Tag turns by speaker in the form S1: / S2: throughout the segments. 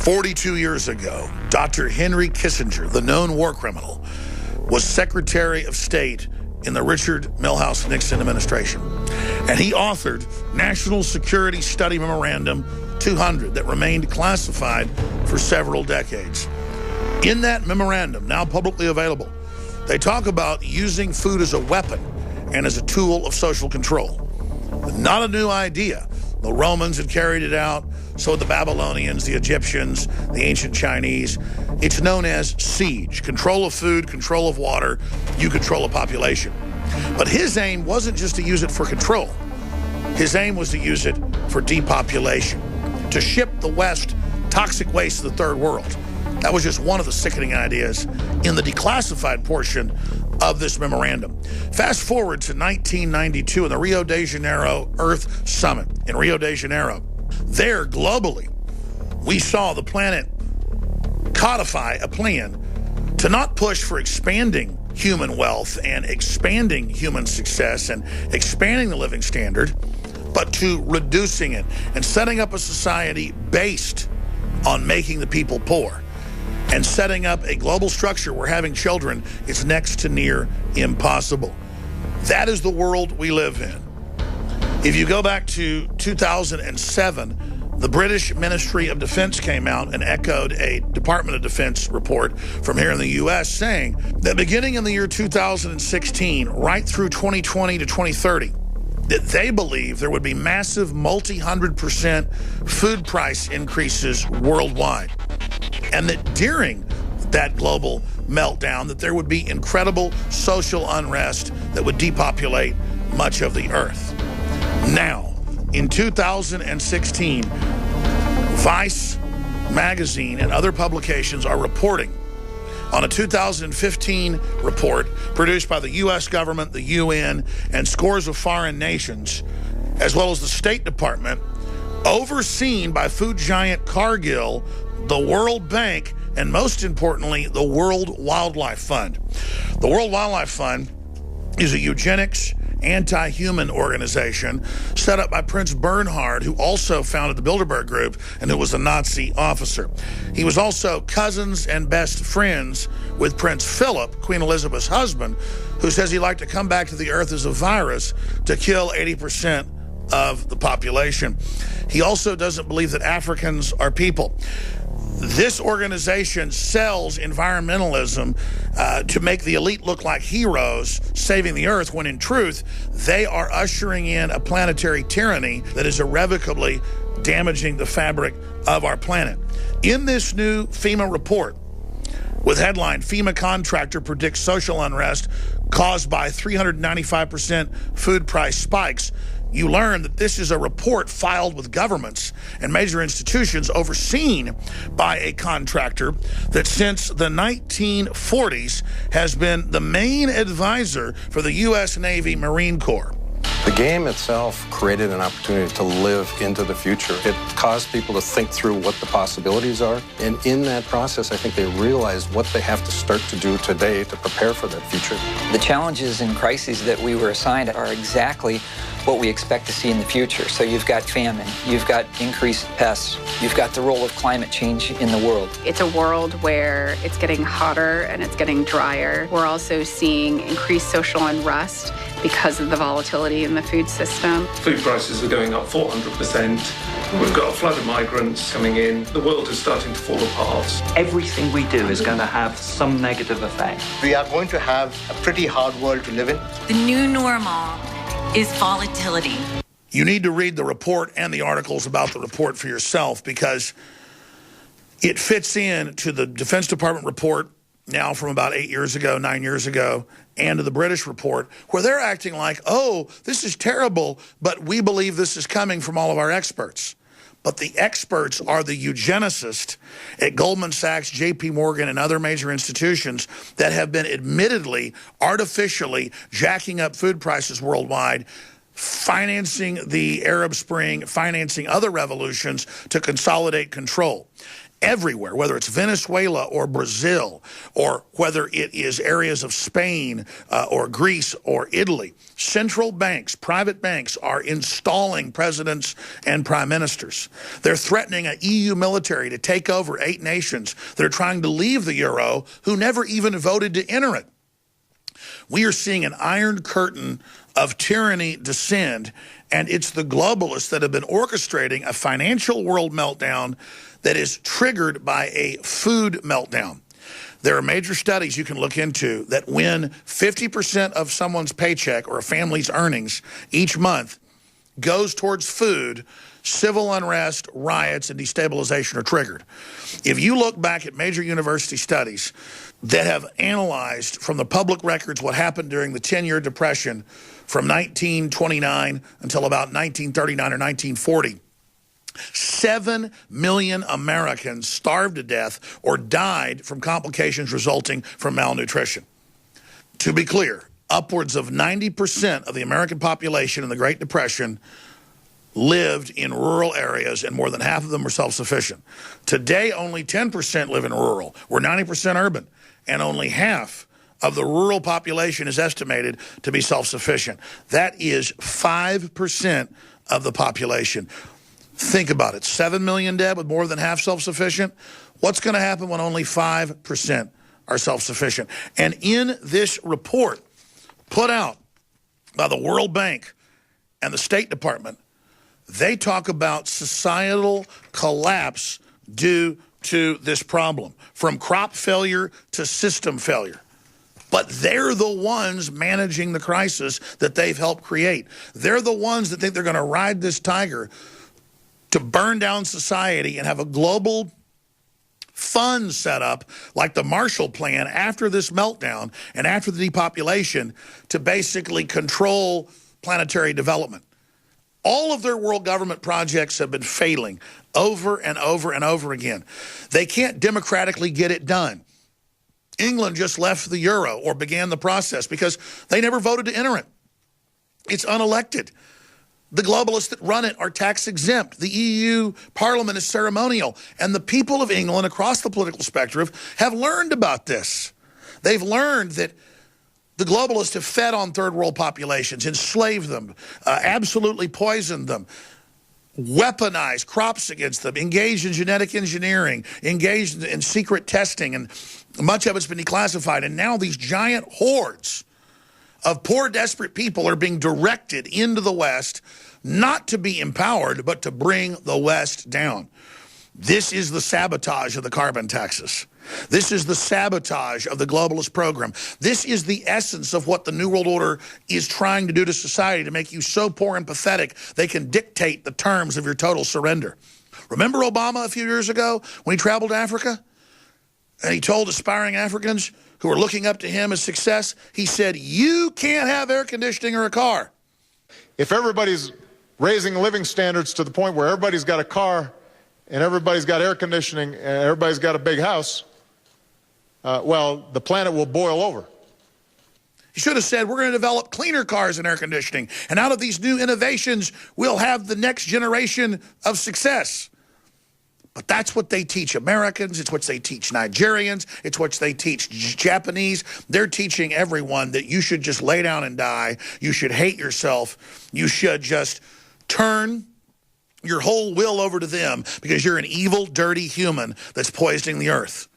S1: 42 years ago, Dr. Henry Kissinger, the known war criminal, was Secretary of State in the Richard Milhous Nixon administration. And he authored National Security Study Memorandum 200 that remained classified for several decades. In that memorandum, now publicly available, they talk about using food as a weapon and as a tool of social control. Not a new idea. The Romans had carried it out, so had the Babylonians, the Egyptians, the ancient Chinese. It's known as siege. Control of food, control of water, you control a population. But his aim wasn't just to use it for control. His aim was to use it for depopulation, to ship the West toxic waste to the third world. That was just one of the sickening ideas in the declassified portion of this memorandum. Fast forward to 1992 in the Rio de Janeiro Earth Summit in Rio de Janeiro. There, globally, we saw the planet codify a plan to not push for expanding human wealth and expanding human success and expanding the living standard, but to reducing it and setting up a society based on making the people poor and setting up a global structure where having children is next to near impossible. That is the world we live in. If you go back to 2007, the British Ministry of Defense came out and echoed a Department of Defense report from here in the U.S. saying that beginning in the year 2016, right through 2020 to 2030, that they believe there would be massive multi-100% food price increases worldwide. And that during that global meltdown, that there would be incredible social unrest that would depopulate much of the earth. Now, in 2016, Vice magazine and other publications are reporting on a 2015 report produced by the U.S. government, the UN, and scores of foreign nations, as well as the State Department, overseen by food giant Cargill, the World Bank, and most importantly, the World Wildlife Fund. The World Wildlife Fund is a eugenics, anti-human organization set up by Prince Bernhard, who also founded the Bilderberg Group and who was a Nazi officer. He was also cousins and best friends with Prince Philip, Queen Elizabeth's husband, who says he'd like to come back to the earth as a virus to kill 80% of the population. He also doesn't believe that Africans are people. This organization sells environmentalism to make the elite look like heroes saving the earth, when in truth, they are ushering in a planetary tyranny that is irrevocably damaging the fabric of our planet. In this new FEMA report, with headline, FEMA contractor predicts social unrest caused by 395% food price spikes, you learn that this is a report filed with governments and major institutions overseen by a contractor that since the 1940s has been the main advisor for the U.S. Navy Marine Corps.
S2: The game itself created an opportunity to live into the future. It caused people to think through what the possibilities are. And in that process, I think they realized what they have to start to do today to prepare for that future.
S3: The challenges and crises that we were assigned are exactly what we expect to see in the future. So you've got famine, you've got increased pests, you've got the role of climate change in the world.
S4: It's a world where it's getting hotter and it's getting drier. We're also seeing increased social unrest because of the volatility in the food system.
S5: Food prices are going up 400%. We've got a flood of migrants coming in. The world is starting to fall apart.
S6: Everything we do is going to have some negative effect.
S7: We are going to have a pretty hard world to live in.
S8: The new normal is volatility.
S1: You need to read the report and the articles about the report for yourself, because it fits in to the Defense Department report now from about 8 years ago, 9 years ago, and to the British report, where they're acting like, oh, this is terrible, but we believe this is coming from all of our experts. But the experts are the eugenicists at Goldman Sachs, JP Morgan, and other major institutions that have been admittedly, artificially jacking up food prices worldwide, financing the Arab Spring, financing other revolutions to consolidate control. everywhere, whether it's Venezuela or Brazil, or whether it is areas of Spain or Greece or Italy. Central banks, private banks, are installing presidents and prime ministers. They're threatening an EU military to take over 8 nations that are trying to leave the euro, who never even voted to enter it. We are seeing an iron curtain of tyranny descend, and it's the globalists that have been orchestrating a financial world meltdown that is triggered by a food meltdown. There are major studies you can look into that when 50% of someone's paycheck or a family's earnings each month goes towards food, civil unrest, riots, and destabilization are triggered. If you look back at major university studies that have analyzed from the public records what happened during the 10-year depression from 1929 until about 1939 or 1940, 7 million Americans starved to death or died from complications resulting from malnutrition. To be clear, upwards of 90% of the American population in the Great Depression lived in rural areas, and more than half of them were self-sufficient. Today, only 10% live in rural. We're 90% urban, and only half of the rural population is estimated to be self-sufficient. That is 5% of the population. Think about it. 7 million dead with more than half self-sufficient. What's going to happen when only 5% are self-sufficient? And in this report put out by the World Bank and the State Department, they talk about societal collapse due to this problem, from crop failure to system failure. But they're the ones managing the crisis that they've helped create. They're the ones that think they're going to ride this tiger to burn down society and have a global fund set up like the Marshall Plan after this meltdown and after the depopulation to basically control planetary development. All of their world government projects have been failing over and over and over again. They can't democratically get it done. England just left the euro or began the process because they never voted to enter it. It's unelected. The globalists that run it are tax exempt. The EU Parliament is ceremonial. And the people of England across the political spectrum have learned about this. They've learned that the globalists have fed on third world populations, enslaved them, absolutely poisoned them, weaponized crops against them, engaged in genetic engineering, engaged in secret testing, and much of it's been declassified. And now these giant hordes of poor, desperate people are being directed into the West, not to be empowered, but to bring the West down. This is the sabotage of the carbon taxes. This is the sabotage of the globalist program. This is the essence of what the New World Order is trying to do to society, to make you so poor and pathetic they can dictate the terms of your total surrender. Remember Obama a few years ago when he traveled to Africa? And he told aspiring Africans who were looking up to him as success, he said, you can't have air conditioning or a car.
S9: If everybody's raising living standards to the point where everybody's got a car and everybody's got air conditioning and everybody's got a big house, well, the planet will boil over.
S1: He should have said, we're going to develop cleaner cars and air conditioning. And out of these new innovations, we'll have the next generation of success. But that's what they teach Americans. It's what they teach Nigerians. It's what they teach Japanese. They're teaching everyone that you should just lay down and die. You should hate yourself. You should just turn your whole will over to them because you're an evil, dirty human that's poisoning the earth.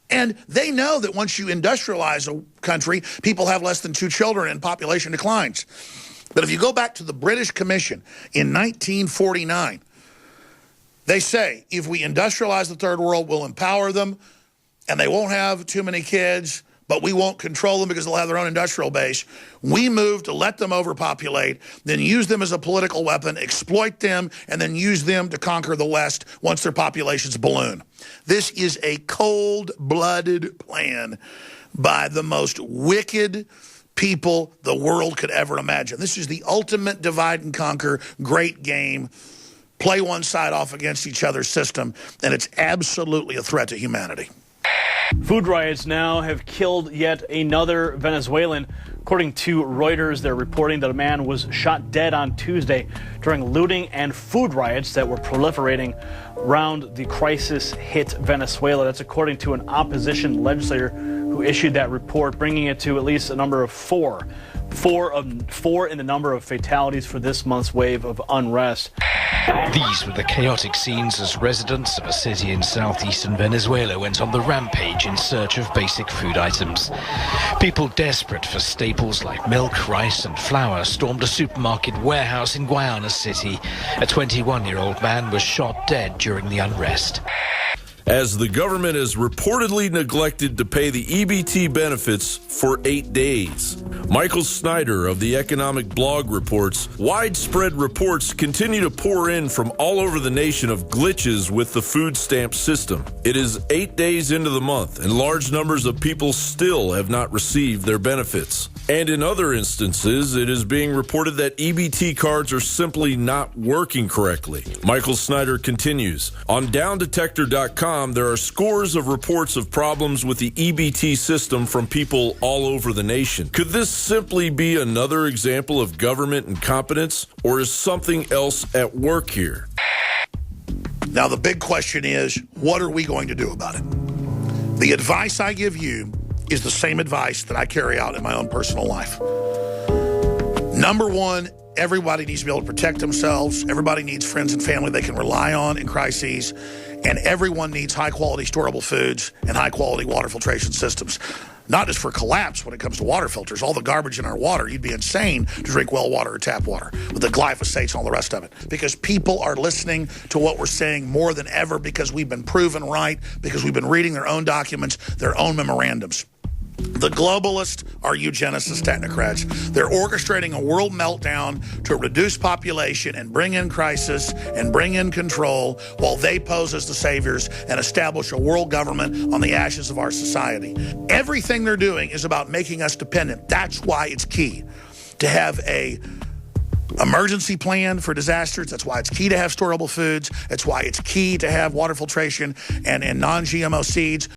S1: And they know that once you industrialize a country, people have less than 2 children and population declines. But if you go back to the British Commission in 1949, they say if we industrialize the third world, we'll empower them and they won't have too many kids, but we won't control them because they'll have their own industrial base. We move to let them overpopulate, then use them as a political weapon, exploit them, and then use them to conquer the West once their populations balloon. This is a cold-blooded plan by the most wicked people the world could ever imagine. This is the ultimate divide and conquer, great game, play one side off against each other system, and it's absolutely a threat to humanity.
S10: Food riots now have killed yet another Venezuelan. According to Reuters, they're reporting that a man was shot dead on Tuesday during looting and food riots that were proliferating around the crisis hit Venezuela. That's according to an opposition legislator who issued that report, bringing it to at least a number of four in the number of fatalities for this month's wave of unrest.
S11: These were the chaotic scenes as residents of a city in southeastern Venezuela went on the rampage in search of basic food items. People desperate for staples like milk, rice and flour stormed a supermarket warehouse in Guayana City. A 21-year-old man was shot dead during the unrest.
S12: As the government has reportedly neglected to pay the EBT benefits for 8 days. Michael Snyder of the Economic Blog reports, widespread reports continue to pour in from all over the nation of glitches with the food stamp system. It is 8 days into the month, and large numbers of people still have not received their benefits. And in other instances, it is being reported that EBT cards are simply not working correctly. Michael Snyder continues, on downdetector.com, there are scores of reports of problems with the EBT system from people all over the nation. Could this simply be another example of government incompetence, or is something else at work here?
S1: Now, the big question is, what are we going to do about it? The advice I give you is the same advice that I carry out in my own personal life. Number one, everybody needs to be able to protect themselves. Everybody needs friends and family they can rely on in crises. And everyone needs high-quality storable foods and high-quality water filtration systems. Not just for collapse when it comes to water filters. All the garbage in our water, you'd be insane to drink well water or tap water with the glyphosates and all the rest of it. Because people are listening to what we're saying more than ever because we've been proven right, because we've been reading their own documents, their own memorandums. The globalists are eugenicist technocrats. They're orchestrating a world meltdown to reduce population and bring in crisis and bring in control while they pose as the saviors and establish a world government on the ashes of our society. Everything they're doing is about making us dependent. That's why it's key to have a emergency plan for disasters. That's why it's key to have storable foods. That's why it's key to have water filtration and non-GMO seeds.